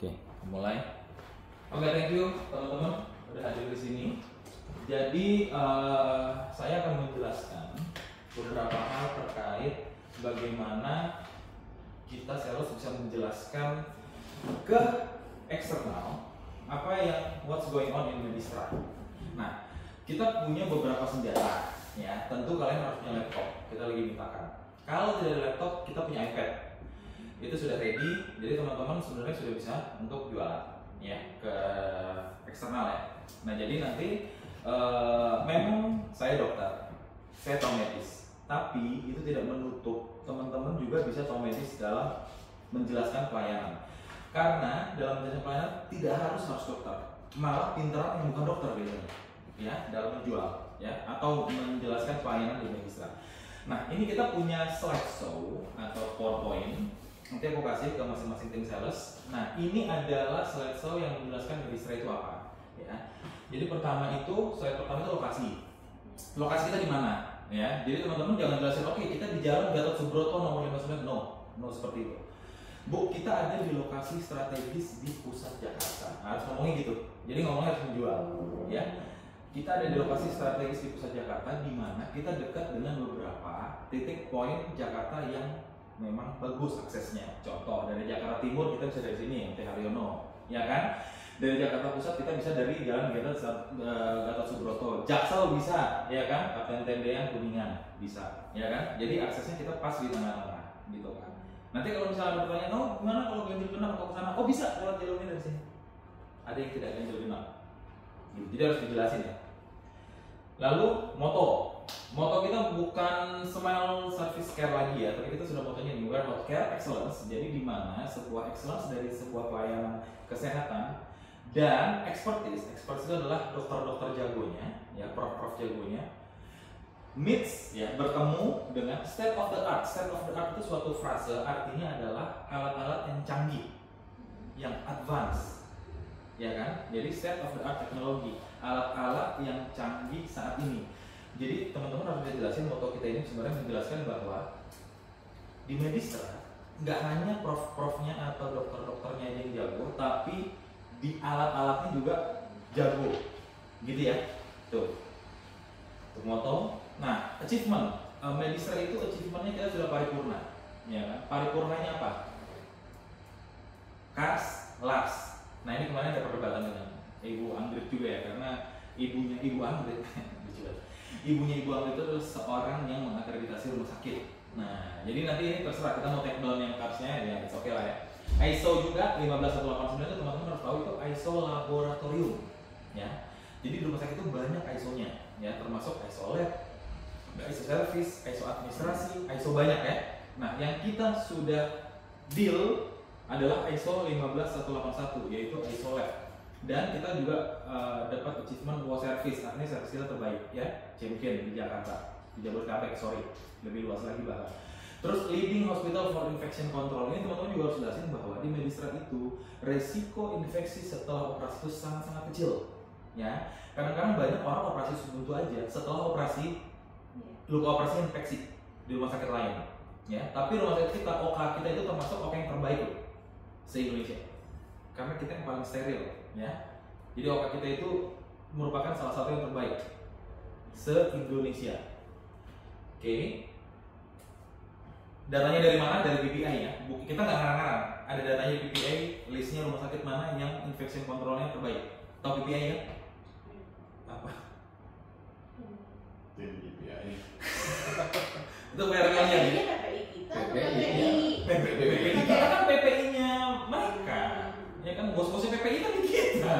Oke, mulai. Oke, thank you teman-teman udah hadir di sini. Jadi saya akan menjelaskan beberapa hal terkait bagaimana kita sales bisa menjelaskan ke eksternal apa yang what's going on in Medistra. Nah, kita punya beberapa senjata, ya. Tentu kalian harus punya laptop. Kita lagi mintakan. Kalau tidak ada laptop, kita punya iPad. Itu sudah ready, jadi teman-teman sebenarnya sudah bisa untuk jualan, ya, ke eksternal ya. Nah, jadi nanti memang saya dokter, saya tahu medis, tapi itu tidak menutup teman-teman juga bisa tahu medis dalam menjelaskan pelayanan. Karena dalam menjelaskan pelayanan tidak harus dokter, malah pinteran yang bukan dokter biasanya, ya, dalam menjual, ya, atau menjelaskan pelayanan di Medistra. Nah, ini kita punya slideshow atau PowerPoint. Nanti aku kasih ke masing-masing tim sales. Nah, ini adalah slideshow yang menjelaskan Medistra itu apa, ya. Jadi pertama itu, slide pertama itu lokasi. Lokasi kita di mana, ya. Jadi teman-teman jangan jelasin, oke, kita di Jalan Gatot Subroto nomor 59. No seperti itu. Bu, kita ada di lokasi strategis di pusat Jakarta. Harus ngomongnya gitu. Jadi ngomongnya harus menjual, ya. Kita ada di lokasi strategis di pusat Jakarta, di mana kita dekat dengan beberapa titik poin Jakarta yang memang bagus aksesnya. Contoh, dari Jakarta Timur kita bisa dari sini, MT Haryono, ya kan? Dari Jakarta Pusat kita bisa dari Jalan Gatot Subroto, Jaksel bisa, ya kan? Kapten Tendean, Kuningan bisa, ya kan? Jadi aksesnya kita pas di tengah-tengah, gitu kan? Nanti kalau misalnya ada pertanyaan, oh gimana kalau ganjil genap atau ke sana? Oh bisa, lewat jalurnya dari sini. Ada yang tidak ganjil genap, jadi harus dijelasin ya. Lalu moto kita bukan Smile Service Care lagi ya, tapi kita sudah motonya New Healthcare Excellence. Jadi di mana sebuah excellence dari sebuah pelayanan kesehatan dan expertise itu adalah dokter-dokter jagonya, ya, prof jagonya, meets, ya, bertemu dengan state of the art. State of the art itu suatu frase, artinya adalah alat-alat yang canggih, yang advance, ya kan? Jadi state of the art teknologi, alat-alat yang canggih saat ini. Jadi teman-teman harus bisa jelasin moto kita ini sebenarnya menjelaskan bahwa di Medistra nggak hanya prof-profnya atau dokter-dokternya aja yang jago, tapi di alat-alatnya juga jago, gitu ya. Tuh moto. Nah, achievement Medistra itu achievementnya kita sudah paripurna, ya kan? Paripurnanya apa? Kars, Lars. Nah, ini kemarin ada perdebatan dengan Ibu Anggrit juga ya, karena ibunya Ibu Anggrit Ibu Anggrit itu adalah seorang yang mengakreditasi rumah sakit. Nah, jadi nanti ini terserah kita mau take down yang karsnya, ya it's okay lah ya. ISO juga 15189 itu teman-teman harus tahu itu ISO laboratorium, ya. Jadi di rumah sakit itu banyak ISO-nya, ya, termasuk ISO lab, ISO service, ISO administrasi, ISO banyak ya. Nah, yang kita sudah deal adalah ISO 15181, yaitu ISO lab. Dan kita juga dapat achievement WOW service, artinya service kita terbaik, ya, champion di Jakarta, di Jabodetabek, sorry, lebih luas lagi bahkan. Terus leading hospital for infection control, ini teman-teman juga harus jelasin bahwa di Medistra itu resiko infeksi setelah operasi itu sangat-sangat kecil, ya. Kadang-kadang banyak orang operasi sebuntu aja setelah operasi luka operasi infeksi di rumah sakit lain, ya. Tapi rumah sakit kita, OK kita itu termasuk OK yang terbaik se-Indonesia, karena kita yang paling steril, ya. Jadi OK kita itu merupakan salah satu yang terbaik se-Indonesia. Oke. Datanya dari mana? Dari PPI ya. Kita nggak ngarang-ngarang. Ada datanya PPI, listnya rumah sakit mana yang infection controlnya terbaik. Tahu PPI ya? Apa? Tim PPI. Itu merknya. PPI kita kan PPI-nya mereka. Ya kan bos-bosnya PPI kan di kita.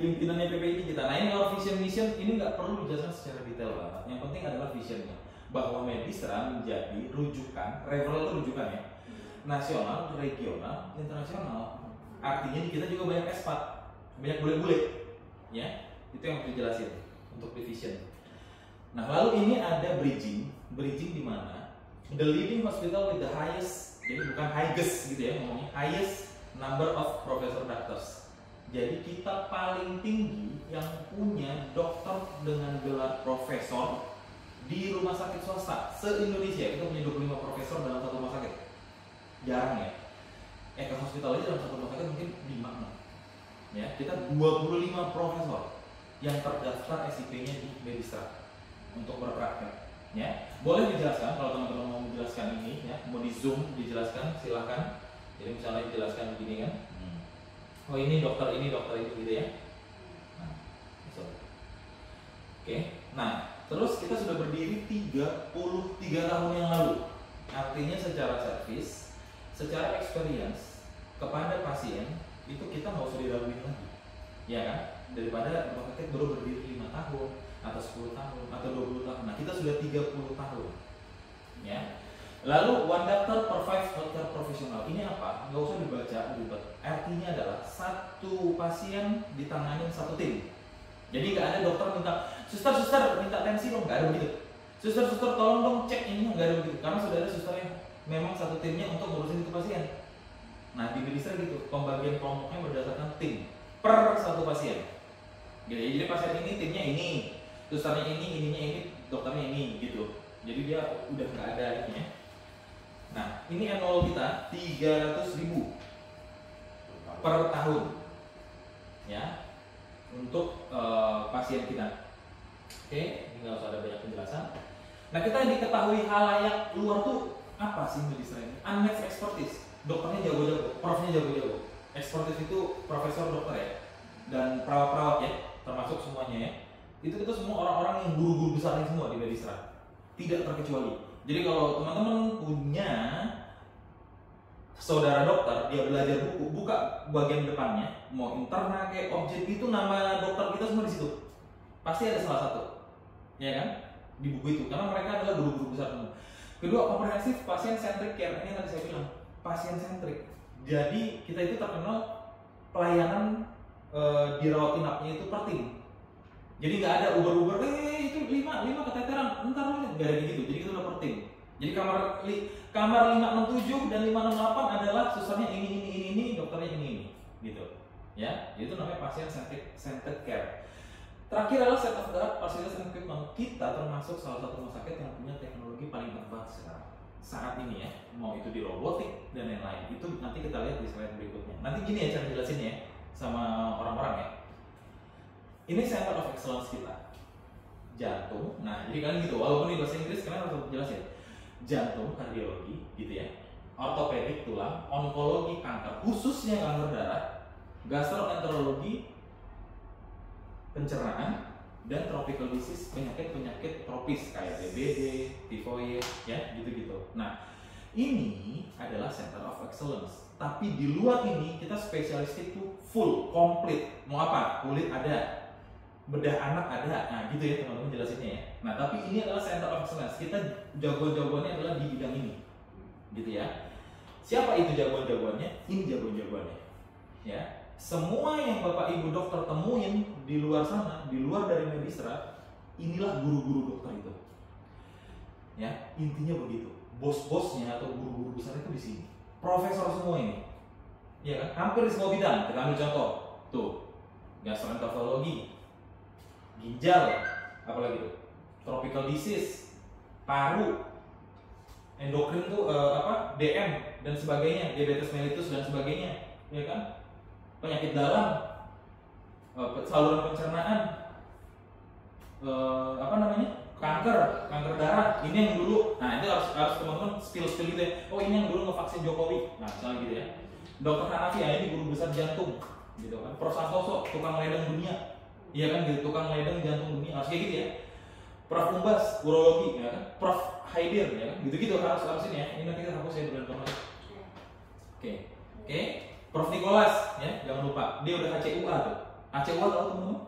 Pimpinannya PPI kita. Nah, ini kalau vision mission ini nggak perlu dijelaskan secara detail banget. Yang penting adalah visionnya, bahwa Medistra menjadi rujukan, referral itu rujukan ya, nasional, regional, internasional. Artinya di kita juga banyak expat, banyak bule-bule, ya. Itu yang harus dijelasin untuk division. Nah, lalu ini ada bridging di mana the leading hospital with the highest, jadi bukan highest gitu ya ngomongnya, highest number of professor doctors. Jadi kita paling tinggi yang punya dokter dengan gelar profesor di rumah sakit swasta se-Indonesia. Kita punya 25 profesor dalam satu rumah sakit. Jarang ya. Ke hospital aja dalam satu rumah sakit mungkin 5 kita 25 profesor yang terdaftar SIP-nya di Medistra untuk berpraktek. Ya, boleh dijelaskan kalau teman-teman mau menjelaskan ini, ya, mau di zoom dijelaskan, silahkan. Jadi misalnya dijelaskan begini kan, oh ini dokter ini gitu ya. Nah, oke. Nah, terus kita sudah berdiri 33 tahun yang lalu. Artinya secara servis, secara experience kepada pasien itu kita nggak usah diraguin lagi, ya kan? Daripada rumah sakit baru berdiri 5 tahun atau 10 tahun atau 20 tahun. Nah, kita sudah 30 tahun. Ya. Lalu one doctor per 5 healthcare profesional. Ini apa? Nggak usah dibaca ribet. Artinya adalah satu pasien ditangani satu tim. Jadi nggak ada dokter minta suster minta tensi dong, nggak ada begitu. Suster tolong dong cek ini, nggak ada begitu. Karena sudah ada suster yang memang satu timnya untuk ngurusin itu pasien. Nah, di Medistra gitu, pembagian kelompoknya berdasarkan tim per satu pasien. Gitu. Jadi pasien ini timnya ini, susternya ini, ininya ini, dokternya ini gitu. Jadi dia udah nggak ada ini ya. Nah, ini annual kita 300.000 per tahun, ya, untuk pasien kita. Oke, ini nggak usah ada banyak penjelasan. Nah, kita diketahui halayak luar tuh apa sih Medistra ini? Unmatched expertise. Dokternya jago-jago, profnya jago-jago. Expertise itu profesor dokter ya, dan perawat-perawat ya, termasuk semuanya ya. Itu semua orang-orang yang guru-guru besarnya semua di Medistra, tidak terkecuali. Jadi kalau teman-teman punya saudara dokter, dia belajar buku, buka bagian depannya, mau interna kayak objek itu nama dokter kita semua di situ. Pasti ada salah satu, ya kan? Di buku itu, karena mereka adalah guru-guru besar semua. Kedua, comprehensive patient centric care. Ini tadi saya bilang, pasien centric. Jadi kita itu terkenal pelayanan di rawat inapnya itu per tim. Jadi nggak ada uber itu 5 keteteran, ntar nggak ada gitu. Jadi kita udah per tim. Jadi kamar 567 dan 568 adalah susternya ini, dokternya ini, gitu. Ya, itu namanya pasien centered care. Terakhir adalah set of the art fasilitas and equipment. Kita termasuk salah satu rumah sakit yang punya teknologi paling advance sekarang saat ini ya, mau itu di robotik dan lain-lain. Itu nanti kita lihat di slide berikutnya. Nanti gini ya cara jelasinnya ya sama orang-orang ya. Ini center of excellence kita, jantung. Nah, jadi kalian gitu, walaupun di bahasa Inggris kalian harus jelasin jantung, kardiologi, gitu ya, ortopedik tulang, onkologi kanker, khususnya kanker darah, gastroenterologi, pencernaan, dan tropical disease, penyakit tropis kayak DBD, tifoid, ya, gitu-gitu. Nah, ini adalah center of excellence. Tapi di luar ini kita spesialistik itu full, komplit. Mau apa? Kulit ada, bedah anak ada, nah gitu ya teman-teman jelasinnya ya. Nah tapi ini adalah center of excellence, kita jagoan-jagoannya adalah di bidang ini, gitu ya. Siapa itu jagoan-jagoannya? Ini jagoan-jagoannya, ya. Semua yang bapak ibu dokter temuin di luar sana, di luar dari Medistra, inilah guru-guru dokter itu, ya. Intinya begitu. Bos-bosnya atau guru-guru besar itu di sini, profesor semua ini, ya kan? Hampir di semua bidang. Kita ambil contoh, tuh, gastroenterologi, ginjal, apalagi tuh, tropical disease, paru, endokrin tuh DM dan sebagainya, diabetes mellitus dan sebagainya, ya kan? Penyakit dalam, saluran pencernaan, kanker darah. Ini yang dulu, nah itu harus teman-teman spill gitu ya. Oh ini yang dulu ngevaksin Jokowi, nah misalnya gitu ya. Dokter Hanafi ya, ini guru besar jantung, gitu kan. Prof Santoso, tukang ledeng dunia. Iya kan gitu, tukang ledeng jantung dunia, harus kayak gitu ya. Prof Umbas, urologi, ya kan. Prof Haidir, ya kan. Gitu-gitu harus ini ya. Ini nanti kita hapus ya bulan lagi. Oke. Prof Nicholas, ya jangan lupa. Dia udah HCUA tuh. HCUA tahu teman-teman?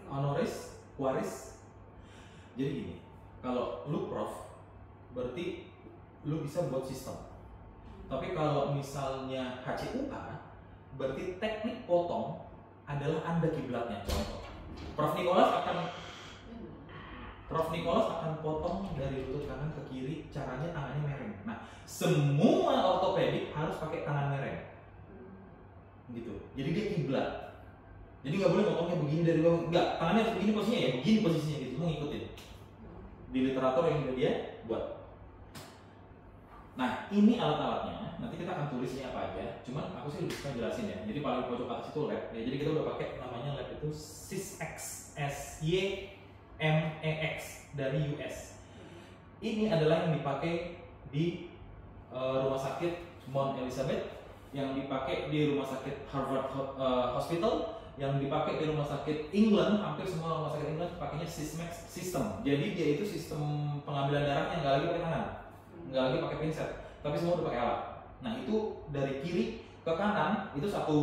Honoris Quaris. Jadi gini, kalau lu prof, berarti lu bisa buat sistem. Tapi kalau misalnya HCUA, berarti teknik potong adalah Anda kiblatnya. Contoh, Prof Nicholas akan potong dari lutut kanan ke kiri, caranya tangannya mereng. Nah, semua ortopedik harus pakai tangan mereng, gitu. Jadi dia kiblat. Jadi nggak boleh potongnya begini dari bawah, nggak. Tangannya harus begini posisinya ya, begini posisinya gitu. Mau ngikutin di literatur yang udah dia buat. Nah, ini alat-alatnya. nanti kita akan tulis ini apa aja. Cuman aku sih lebih suka jelasin ya. Jadi paling pojok atas itu lab. Ya, jadi kita udah pakai namanya lab itu SysMax, SYMEX dari US. Ini adalah yang dipakai di rumah sakit Mount Elizabeth, yang dipakai di rumah sakit Harvard Hospital, yang dipakai di rumah sakit England. Hampir semua rumah sakit England pakainya SysMax system. Jadi dia itu sistem pengambilan darahnya nggak lagi pakai tangan, nggak lagi pakai pinset, tapi semua udah pakai alat. Nah itu dari kiri ke kanan itu satu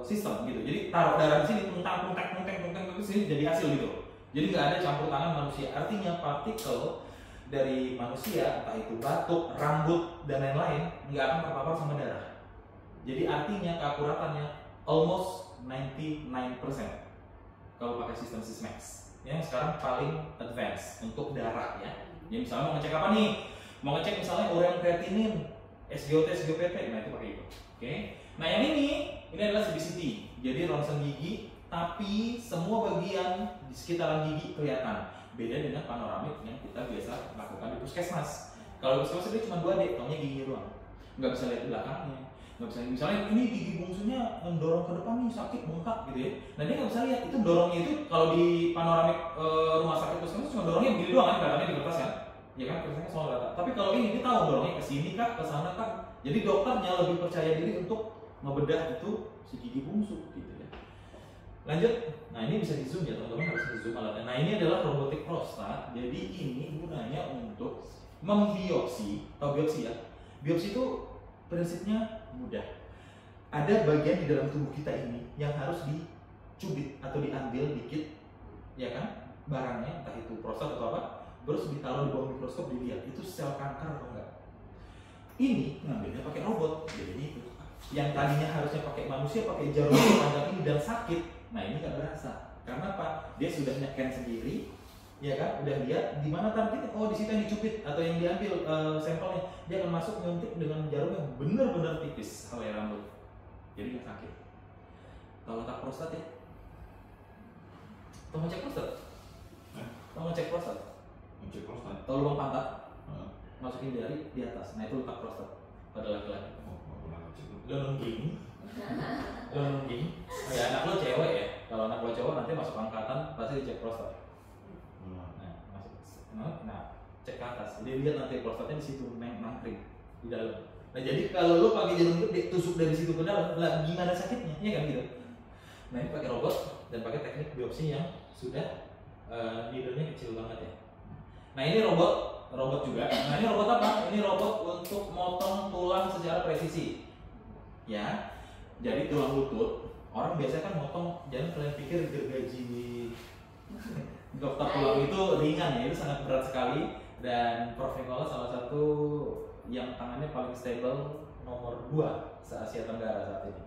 sistem gitu. Jadi taruh darah di sini, tuntang ke sini jadi hasil gitu. Jadi nggak ada campur tangan manusia. Artinya partikel dari manusia, entah itu batuk, rambut dan lain-lain, nggak akan terpapar sama darah. Jadi artinya keakuratannya almost 99% kalau pakai sistem SysMax. Yang sekarang paling advance untuk darah ya. Ya misalnya mau ngecek apa nih? Mau ngecek misalnya urean kreatinin, SGOT, SGPT, nah itu pakai itu. Oke. Nah yang ini adalah CBCT. Jadi ronsen gigi, tapi semua bagian di sekitaran gigi kelihatan. Beda dengan panoramik yang kita biasa lakukan di puskesmas. Kalau di puskesmas itu cuma 2D, taunya gigi doang. Nggak bisa lihat di belakangnya. Nggak bisa, misalnya ini gigi bungsunya mendorong ke depan nih, sakit, bengkak gitu ya. Nah dia nggak bisa lihat, itu dorongnya itu kalau di panoramik rumah sakit puskesmas cuma dorongnya begini doang kan, kelihatannya di kertas kan. Ya kan, kertasnya soal data. Tapi kalau ini dia tahu dorongnya ke sini kah, ke sana kah. Jadi dokternya lebih percaya diri untuk ngebedah itu si gigi bungsu gitu ya. Lanjut, nah ini bisa di zoom ya teman-teman, harus di zoom alatnya. Nah ini adalah robotik prostat. Jadi ini gunanya untuk membiopsi, atau biopsi ya. Biopsi itu prinsipnya mudah. Ada bagian di dalam tubuh kita ini yang harus dicubit atau diambil dikit, ya kan? Barangnya, entah itu prostat atau apa, terus ditaruh di bawah mikroskop dilihat itu sel kanker atau enggak. Ini ngambilnya pakai robot, jadi itu. Yang tadinya harusnya pakai manusia, pakai jarum panjang ini dan sakit. Nah ini nggak berasa. Karena apa? Dia sudah nyekan sendiri, ya kan? Udah lihat di mana targetnya. Oh di situ yang dicubit atau yang diambil sampelnya. Dia akan masuk nyuntik dengan jarum yang benar-benar tipis, helai rambut. Jadi nggak sakit. Tahu letak prostat ya? Tahu ngecek prostat? Tahu ngecek prostat? Ngecek prostat. Tahu lubang pantat? Masukin jari di atas. Nah itu letak prostat pada laki-laki. Lo nungging, oh ya anak lo cewek ya. Kalau anak lo cowok nanti masuk angkatan pasti dicek prostat. Nah masuk, nah cek ke atas. Jadi lihat nanti prostatnya di situ nangkring di dalam. Nah jadi kalau lo pakai jarum itu ditusuk dari situ ke dalam, lah gimana sakitnya? Ya kan gitu. Nah ini pakai robot dan pakai teknik biopsi yang sudah needle-nya kecil banget ya. Nah ini robot juga. Nah ini robot apa? Ini robot untuk motong tulang secara presisi. Ya, jadi tulang lutut orang biasa kan motong, jangan kalian pikir gergaji dokter tulang itu ringan ya, itu sangat berat sekali. Dan Prof. Nicholas salah satu yang tangannya paling stable nomor 2 se-Asia Tenggara saat ini.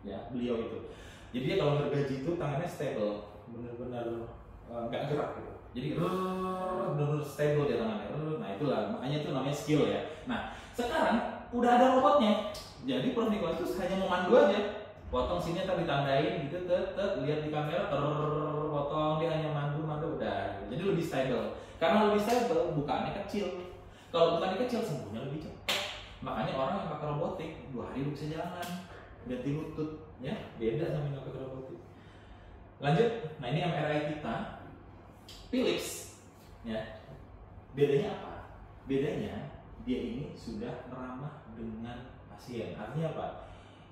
Ya, beliau itu. Jadi dia kalau gergaji itu tangannya stable, benar-benar nggak gerak gitu. Jadi benar-benar stable dia tangannya. Nah itulah makanya itu namanya skill ya. Nah sekarang udah ada robotnya. Jadi Prof. Nicholas itu hanya memandu aja, potong sini ntar ditandain gitu, lihat di kamera, potong, dia hanya mandu udah. Jadi lebih stable. Karena lebih stable, bukaannya kecil. Kalau bukannya kecil, sembuhnya lebih cepat. Makanya orang yang pakai robotik 2 hari bisa jalan, ganti lutut, ya beda sama yang pakai robotik. Lanjut, nah ini MRI kita, Philips, ya. Bedanya apa? Bedanya dia ini sudah ramah dengan pasien. Artinya apa?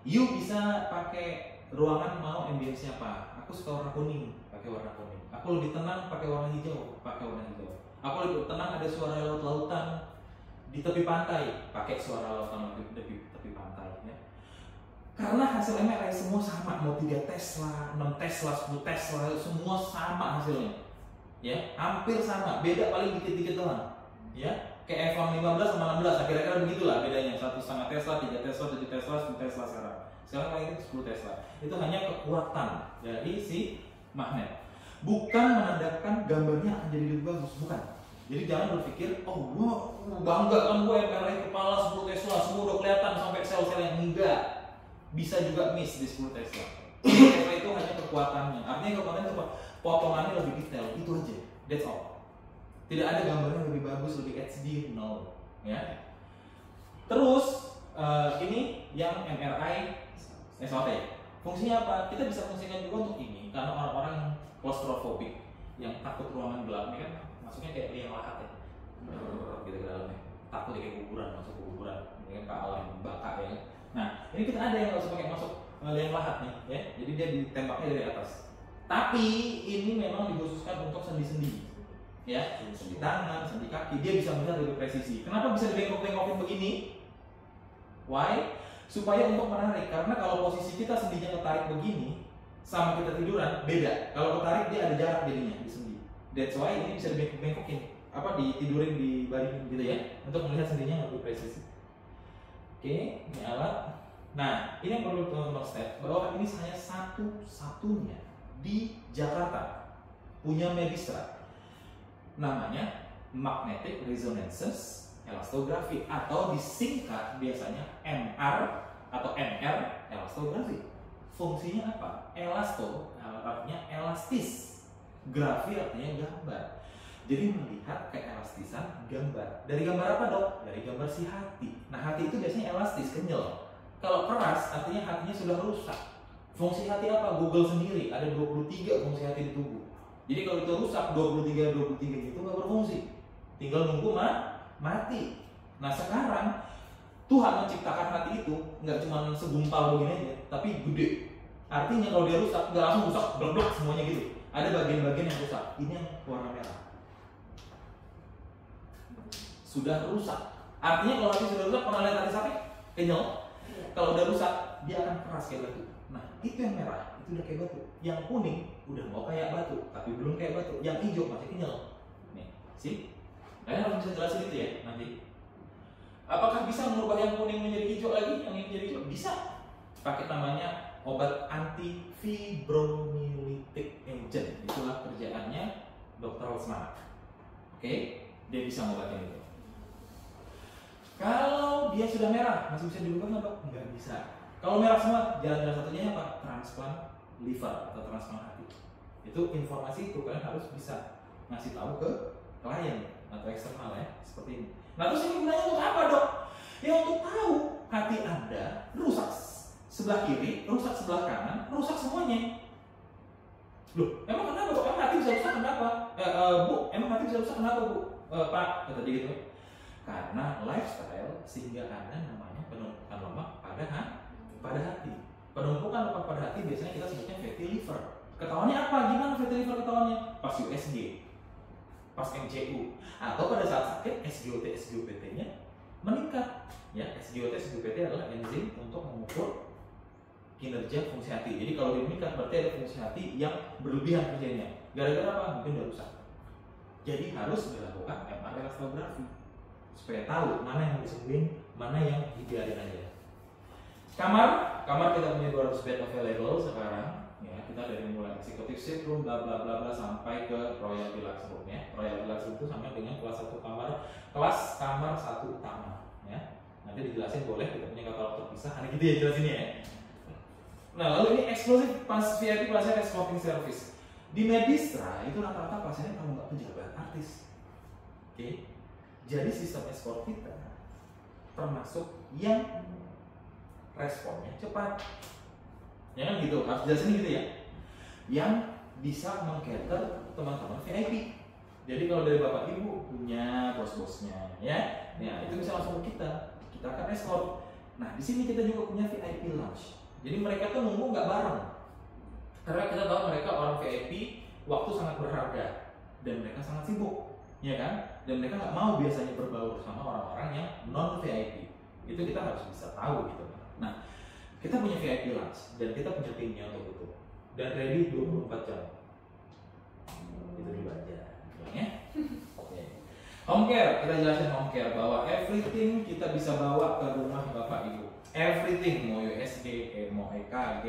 You bisa pakai ruangan mau ambience-nya apa? Aku suka warna kuning, pakai warna kuning. Aku lebih tenang pakai warna hijau, pakai warna hijau. Aku lebih tenang ada suara laut-lautan di tepi pantai, pakai suara lautan di tepi pantai ya. Karena hasil MRI semua sama, mau 3 Tesla, 6 Tesla, 10 Tesla, semua sama hasilnya. Ya, hampir sama, beda paling dikit-dikit doang. Ya. Kayak iPhone 15 sama 16, kira-kira begitulah bedanya. 1,5 Tesla, 3 Tesla, 7 Tesla, 10 Tesla sekarang. Sekarang lagi 10 Tesla. Itu hanya kekuatan dari si magnet. Bukan menandakan gambarnya akan jadi lebih bagus, bukan. Jadi jangan berpikir, oh gua bangga kan gue MRI kepala 10 Tesla, semua udah kelihatan sampai sel-sel yang enggak. Bisa juga miss di 10 Tesla. 10 Tesla itu hanya kekuatannya. Artinya kekuatannya itu apa? Potongannya lebih detail, itu aja. That's all. Tidak ada gambarnya lebih bagus, lebih HD, no. Ya. Terus ini yang MRI SOT. Fungsinya apa? Kita bisa fungsikan juga untuk ini karena orang-orang yang claustrophobic, yang takut ruangan gelap ini kan masuknya kayak liang lahat ya, gitu ke dalamnya, takut kayak kuburan, masuk kuburan, ini kan ke alam baka ya. Nah ini kita ada yang nggak usah pakai masuk liang lahat nih, ya. Jadi dia ditembaknya dari atas. Tapi ini memang dikhususkan untuk sendi-sendi, ya, sendi tangan, sendi kaki, dia bisa melihat lebih presisi. Kenapa bisa dibengkok-bengkokin begini? Why? Supaya untuk menarik, karena kalau posisi kita sendinya ketarik begini sama kita tiduran beda. Kalau ketarik dia ada jarak jadinya di sendi. That's why ini bisa dibengkokin, apa ditidurin di baring gitu ya, untuk melihat sendinya lebih presisi. Oke, ini alat. Nah, ini yang perlu teman-teman step bahwa ini saya satu-satunya di Jakarta punya Medistra. Namanya Magnetic Resonance Elastografi atau disingkat biasanya MR atau MR elastografi. Fungsinya apa? Elasto artinya elastis, grafi artinya gambar. Jadi melihat keelastisan gambar. Dari gambar apa dok? Dari gambar si hati. Nah hati itu biasanya elastis, kenyal. Kalau keras artinya hatinya sudah rusak. Fungsi hati apa? Google sendiri ada 23 fungsi hati di tubuh. Jadi kalau itu rusak 23 itu nggak berfungsi. Tinggal nunggu mati. Nah sekarang Tuhan menciptakan hati itu nggak cuma segumpal begini aja, tapi gede. Artinya kalau dia rusak, nggak langsung rusak, blok semuanya gitu. Ada bagian-bagian yang rusak. Ini yang warna merah. Sudah rusak. Artinya kalau hati sudah rusak, pernah lihat hati sapi? Kenyal. Kalau udah rusak, dia akan keras kayak batu. Nah itu yang merah, itu udah kayak batu. Yang kuning udah mau kayak batu, tapi belum kayak batu. Yang hijau masih kenyal. Nih, sih? Kalian harus bisa jelasin itu ya nanti. Apakah bisa merubah yang kuning menjadi hijau lagi, yang ini menjadi hijau? Bisa. Pakai namanya obat antifibromyelitic agent. Itulah kerjaannya Dr. Lesmana. Oke, dia bisa ngobatin itu. Kalau dia sudah merah, masih bisa dirubah nggak dok? Nggak bisa. Kalau merah semua, jalan-jalan satunya apa? Transplant liver atau transplant hati. Itu informasi itu kalian harus bisa ngasih tahu ke klien atau eksternal ya, seperti ini. Nah terus ini gunanya untuk apa dok? Ya untuk tahu hati Anda rusak sebelah kiri, rusak sebelah kanan, rusak semuanya. Loh, emang kenapa dok? Emang hati bisa rusak kenapa? Bu, emang hati bisa rusak kenapa bu? Pak, kata dia gitu. Karena lifestyle sehingga ada namanya penumpukan lemak pada hati. Penumpukan lemak pada hati biasanya kita sebutnya fatty liver. Ketahuannya apa? Gimana fatty liver ketahuannya? Pas USG, pas MCU, atau pada saat sakit SGOT, SGOPT-nya meningkat. Ya, SGOT, SGOPT adalah enzim untuk mengukur kinerja fungsi hati. Jadi kalau dia meningkat berarti ada fungsi hati yang berlebihan kerjanya. Gara-gara apa? Mungkin udah rusak. Jadi harus dilakukan MR elastografi supaya tahu mana yang disembuhin, mana yang dibiarin aja. Kamar kita punya 200 bed available sekarang. Ya, kita dari mulai eksekutif suite room bla bla bla bla sampai ke Royal Deluxe room ya. Royal Deluxe room itu sampai dengan kelas 1 kamar, kelas kamar 1 utama ya. Nanti dijelasin boleh, kita punya katalog terpisah. Nah gitu ya jelasinnya ya. Nah lalu ini eksklusif pas VIP kelasnya smoking service. Di Medistra itu rata-rata pasiennya kalau nggak pejabat artis. Oke. Jadi sistem escort kita termasuk yang responnya cepat. Ya kan gitu, harus jelasin gitu ya. Yang bisa meng-cater teman-teman VIP. Jadi kalau dari bapak ibu punya bos-bosnya, ya, nah itu bisa langsung ke kita. Kita akan escort. Nah di sini kita juga punya VIP lounge. Jadi mereka tuh nunggu nggak bareng. Karena kita tahu mereka orang VIP, waktu sangat berharga dan mereka sangat sibuk, ya kan? Dan mereka nggak mau biasanya berbaur sama orang-orang yang non VIP. Itu kita harus bisa tahu gitu. Nah kita punya VIP lounge dan kita punya timnya untuk itu dan ready 24 jam. Itu dulu aja ya. Home care, kita jelasin home care bahwa everything kita bisa bawa ke rumah bapak ibu. Everything, mau USG, mau EKG,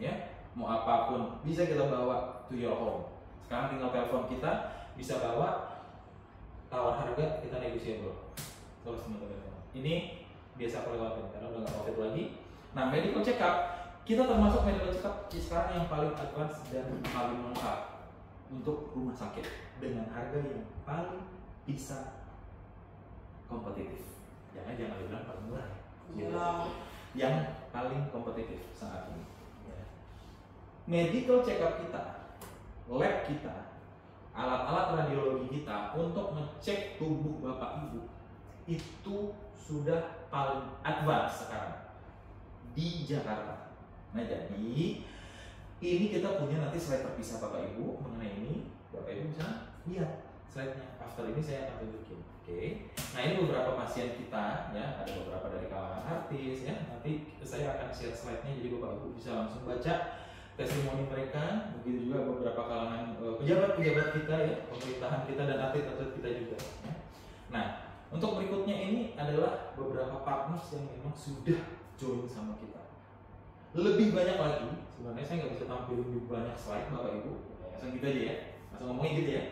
ya, mau apapun bisa kita bawa to your home. Sekarang tinggal telepon kita, bisa bawa, tawar harga kita negotiable. Terus teman-teman, ini biasa aku lewatin karena udah nggak COVID lagi. Nah, medical check up, kita termasuk medical check up sekarang yang paling advance dan paling lengkap untuk rumah sakit dengan harga yang paling bisa kompetitif. jangan dibilang paling murah ya. Iya. Yang paling kompetitif saat ini. Medical check up kita, lab kita, alat-alat radiologi kita untuk ngecek tubuh bapak ibu itu sudah paling advance sekarang di Jakarta. Nah jadi ini kita punya nanti slide terpisah bapak ibu mengenai ini. Bapak ibu bisa lihat slide-nya. After ini saya akan tunjukin. Oke. Nah ini beberapa pasien kita ya, ada beberapa dari kalangan artis ya. Nanti saya akan share slide-nya jadi bapak ibu bisa langsung baca testimoni mereka, begitu juga beberapa kalangan pejabat-pejabat kita ya, pemerintahan kita dan atlet-atlet kita juga. Ya. Nah, untuk berikutnya ini adalah beberapa partners yang memang sudah join sama kita. Lebih banyak lagi, sebenarnya saya nggak bisa tampilin lebih banyak slide bapak ibu, langsung gitu aja ya, langsung ngomongin gitu ya.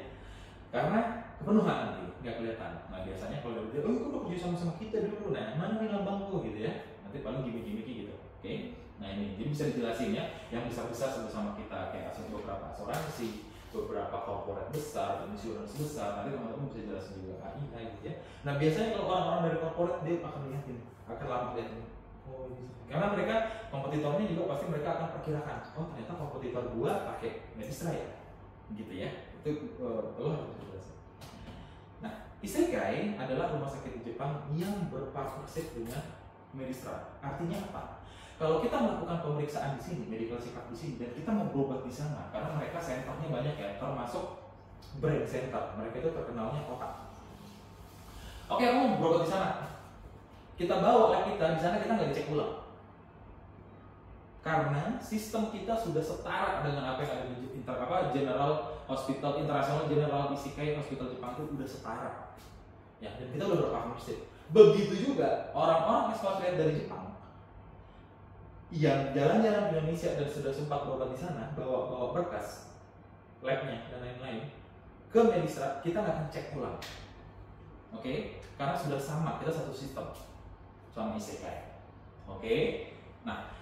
Karena kepenuhan nanti nggak kelihatan. Nah biasanya kalau dia, oh itu udah kerja sama kita dulu, nah mana nih lambangku gitu ya. Nanti paling gimmick-gimmick gitu, oke? Nah ini, jadi bisa dijelasin ya, yang besar-besar sama kita kayak beberapa asuransi, beberapa korporat besar, insurance besar, nanti teman-teman bisa jelasin juga KIA gitu ya. Nah biasanya kalau orang-orang dari korporat dia akan lihatin, akan lama lihatin. Oh ini, karena mereka kompetitornya juga pasti mereka akan perkirakan, oh ternyata kompetitor gua pakai Medistra ya, gitu ya. Itu lo harus dijelasin. Nah, Isekai adalah rumah sakit di Jepang yang berpartnership dengan Medistra. Artinya apa? Kalau kita melakukan pemeriksaan di sini, medical check up di sini, dan kita mau berobat di sana, karena mereka senternya banyak ya, termasuk brain center. Mereka itu terkenalnya otak. Oke, aku mau berobat di sana. Kita bawa lab kita di sana, kita nggak dicek ulang. Karena sistem kita sudah setara dengan apa yang ada di General Hospital International General Isekai Hospital Jepang itu udah setara. Ya, dan kita udah berpartnership. Begitu juga orang-orang ekspatriat dari Jepang yang jalan-jalan di Indonesia dan sudah sempat berobat di sana, bawa berkas labnya dan lain-lain ke Medistra, kita nggak akan cek ulang, oke? Karena sudah sama, kita satu sistem sama Isekai, oke? Nah,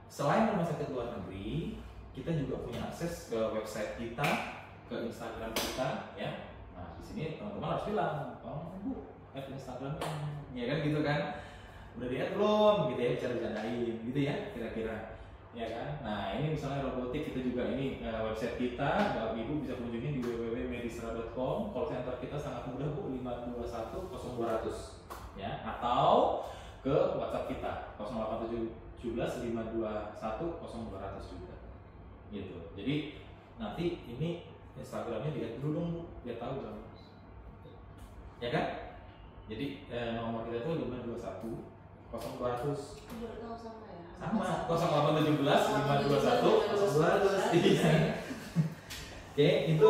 selain rumah sakit luar negeri, kita juga punya akses ke website kita, ke Instagram kita, ya. Nah, di sini teman-teman harus bilang, oh bu, Instagramnya, ya kan gitu kan? Udah lihat belum gitu ya, bisa bercandain gitu ya kira-kira ya kan. Nah ini misalnya robotik, kita juga ini website kita, Bapak Ibu bisa kunjungi di www.medistra.com. call center kita sangat mudah bu, 521 0200 ya, atau ke WhatsApp kita 0817 521 0200 juga gitu. Jadi nanti ini Instagramnya dilihat dulu dong bu, biar tahu kan ya kan. Jadi nomor kita itu 521 0200 sama 0817 521 0200. Oke, itu